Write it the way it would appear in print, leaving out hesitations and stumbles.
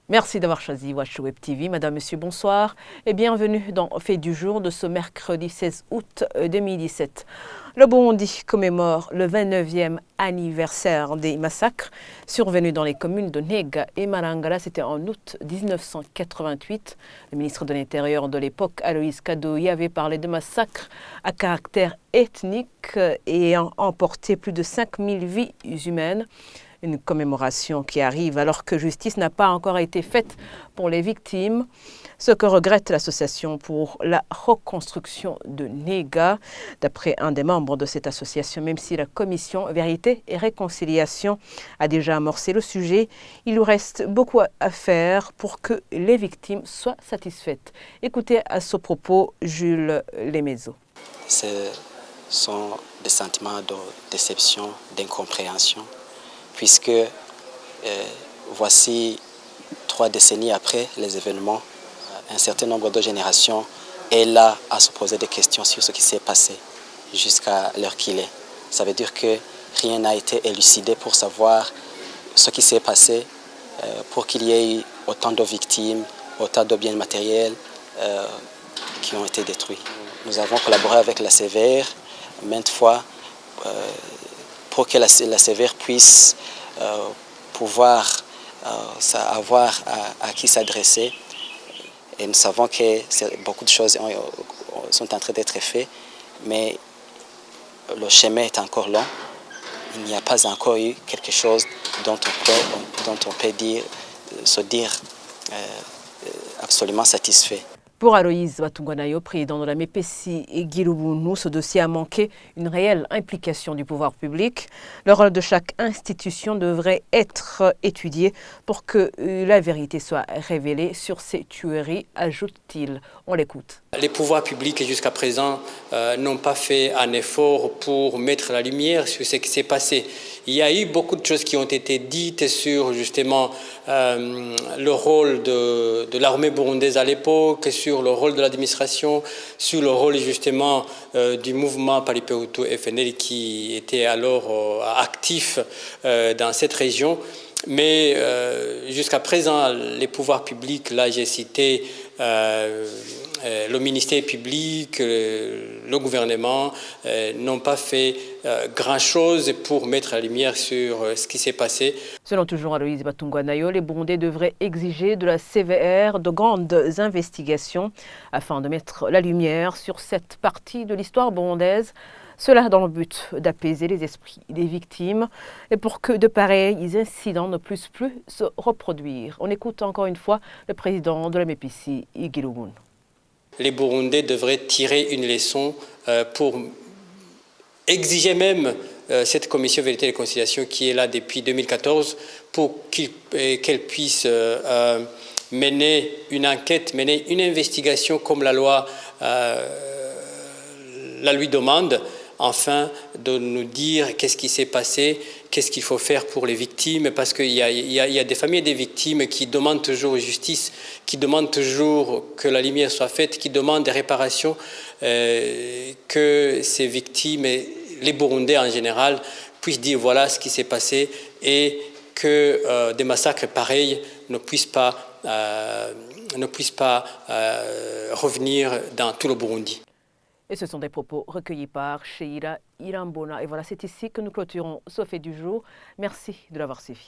Merci d'avoir choisi Watch Web TV. Madame, Monsieur, bonsoir et bienvenue dans Fait du jour de ce mercredi 16 août 2017. Le Burundi commémore le 29e anniversaire des massacres survenus dans les communes de Nega et Marangara. C'était en août 1988. Le ministre de l'Intérieur de l'époque, Aloïse Kadoyi, avait parlé de massacres à caractère ethnique ayant emporté plus de 5000 vies humaines. Une commémoration qui arrive alors que justice n'a pas encore été faite pour les victimes, ce que regrette l'association pour la reconstruction de Nega. D'après un des membres de cette association, même si la commission Vérité et Réconciliation a déjà amorcé le sujet, il nous reste beaucoup à faire pour que les victimes soient satisfaites. Écoutez à ce propos Jules Lemezo. Ce sont des sentiments de déception, d'incompréhension, puisque voici 3 décennies après les événements, un certain nombre de générations est là à se poser des questions sur ce qui s'est passé jusqu'à l'heure qu'il est. Ça veut dire que rien n'a été élucidé pour savoir ce qui s'est passé, pour qu'il y ait autant de victimes, autant de biens matériels qui ont été détruits. Nous avons collaboré avec la CVR maintes fois pour que la CVR puisse pouvoir avoir à qui s'adresser. Et nous savons que beaucoup de choses sont en train d'être faites, mais le chemin est encore long. Il n'y a pas encore eu quelque chose dont on peut se dire absolument satisfait. Pour Aloïse Batungwanayo, président de la MEPESI et Guilubunu, ce dossier a manqué une réelle implication du pouvoir public. Le rôle de chaque institution devrait être étudié pour que la vérité soit révélée sur ces tueries, ajoute-t-il. On l'écoute. Les pouvoirs publics jusqu'à présent n'ont pas fait un effort pour mettre la lumière sur ce qui s'est passé. Il y a eu beaucoup de choses qui ont été dites sur justement le rôle de l'armée burundaise à l'époque, sur le rôle de l'administration, sur le rôle justement du mouvement Palipehutu FNL qui était alors actif dans cette région. Mais jusqu'à présent, les pouvoirs publics, là j'ai cité le ministère public, le gouvernement n'ont pas fait grand-chose pour mettre la lumière sur ce qui s'est passé. Selon toujours Aloïse Batungwanayo, les Burundais devraient exiger de la CVR de grandes investigations afin de mettre la lumière sur cette partie de l'histoire burundaise. Cela dans le but d'apaiser les esprits des victimes et pour que de pareils incidents ne puissent plus se reproduire. On écoute encore une fois le président de la MEPESI, Guilubunu. Les Burundais devraient tirer une leçon pour exiger même cette commission Vérité et Réconciliation qui est là depuis 2014 pour qu'elle puisse mener une enquête, mener une investigation comme la loi la lui demande, afin de nous dire qu'est-ce qui s'est passé, qu'est-ce qu'il faut faire pour les victimes, parce qu'il y a des familles et des victimes qui demandent toujours justice, qui demandent toujours que la lumière soit faite, qui demandent des réparations, que ces victimes, et les Burundais en général, puissent dire voilà ce qui s'est passé et que des massacres pareils ne puissent pas revenir dans tout le Burundi. Et ce sont des propos recueillis par Sheila Irambona. Et voilà, c'est ici que nous clôturons ce fait du jour. Merci de l'avoir suivi.